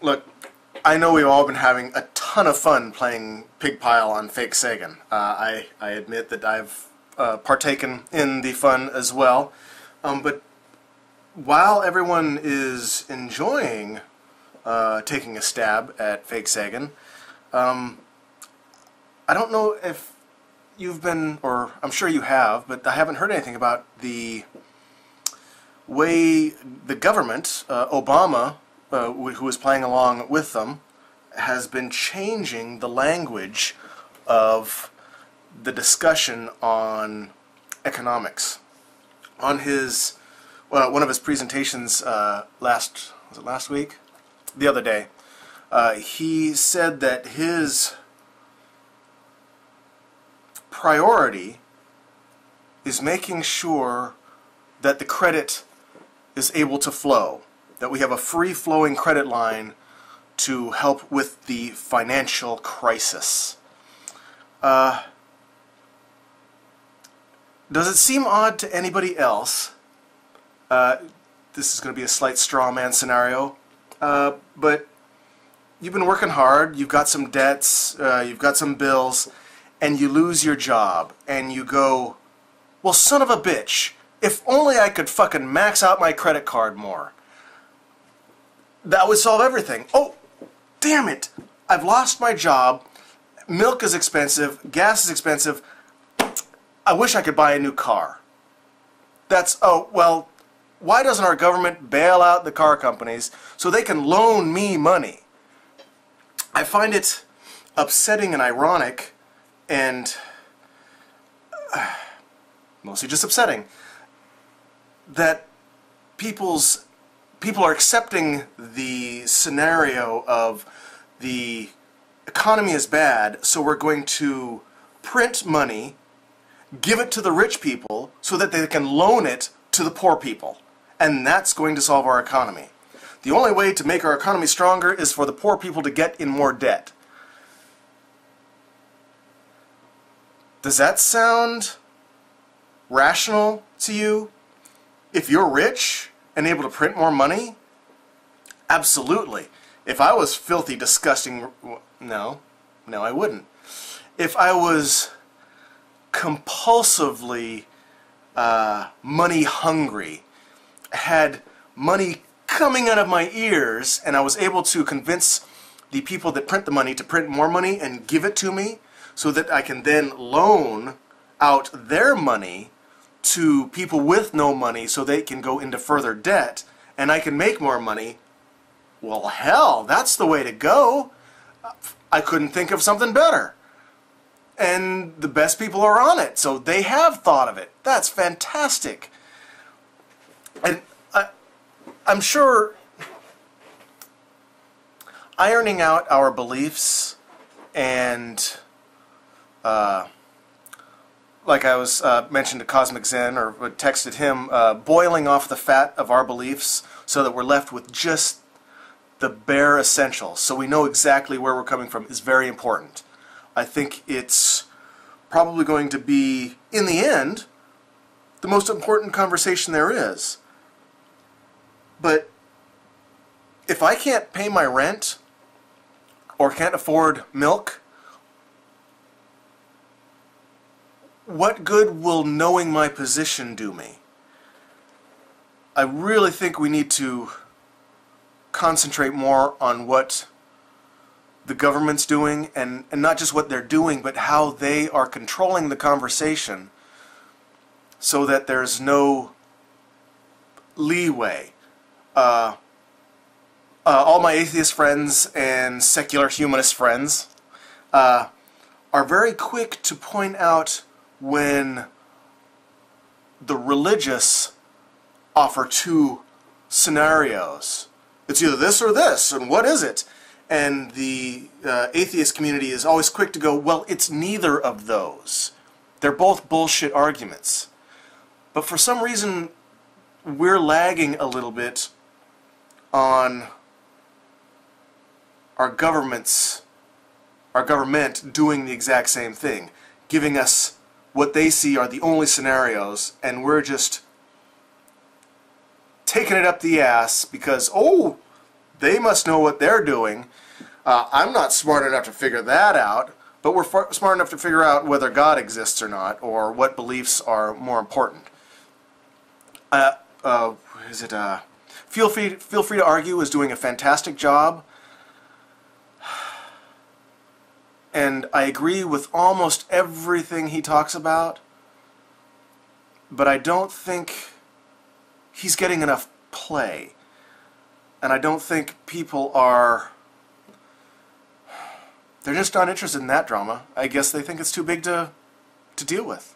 Look, I know we've all been having a ton of fun playing Pigpile on Fake Sagan. I admit that I've partaken in the fun as well. But while everyone is enjoying taking a stab at Fake Sagan, I don't know if you've been, or I'm sure you have, but I haven't heard anything about the way the government, Obama, who is playing along with them, has been changing the language of the discussion on economics. On his, one of his presentations was it last week? The other day, he said that his priority is making sure that the credit is able to flow, that we have a free-flowing credit line to help with the financial crisis. Does it seem odd to anybody else? This is going to be a slight straw man scenario, but you've been working hard, you've got some debts, you've got some bills, and you lose your job, and you go, well, son of a bitch, if only I could fucking max out my credit card more. That would solve everything. Oh, damn it! I've lost my job, milk is expensive, gas is expensive, I wish I could buy a new car. Oh, well, why doesn't our government bail out the car companies so they can loan me money? I find it upsetting and ironic and mostly just upsetting that people are accepting the scenario of the economy is bad, so we're going to print money, give it to the rich people so that they can loan it to the poor people. And that's going to solve our economy. The only way to make our economy stronger is for the poor people to get in more debt. Does that sound rational to you? If you're rich and able to print more money, absolutely. If I was filthy, disgusting, no, I wouldn't. If I was compulsively money hungry, had money coming out of my ears, and I was able to convince the people that print the money to print more money and give it to me so that I can then loan out their money to people with no money so they can go into further debt and I can make more money, well, hell, that's the way to go. I couldn't think of something better. And the best people are on it, so they have thought of it. That's fantastic. And I'm sure ironing out our beliefs and like I was mentioned to Cosmic Zen, or texted him, boiling off the fat of our beliefs so that we're left with just the bare essentials, so we know exactly where we're coming from, is very important. I think it's probably going to be, in the end, the most important conversation there is. But if I can't pay my rent or can't afford milk, what good will knowing my position do me? I really think we need to concentrate more on what the government's doing, and not just what they're doing, but how they are controlling the conversation so that there's no leeway. All my atheist friends and secular humanist friends are very quick to point out when the religious offer two scenarios. It's either this or this, and what is it? And the atheist community is always quick to go, well, it's neither of those. They're both bullshit arguments. But for some reason, we're lagging a little bit on our government doing the exact same thing, giving us what they see are the only scenarios, and we're just taking it up the ass because, oh, they must know what they're doing. I'm not smart enough to figure that out, but we're smart enough to figure out whether God exists or not, or what beliefs are more important. Feel free to argue is doing a fantastic job, and I agree with almost everything he talks about, but I don't think he's getting enough play, and I don't think people are... They're just not interested in that drama. I guess they think it's too big to deal with.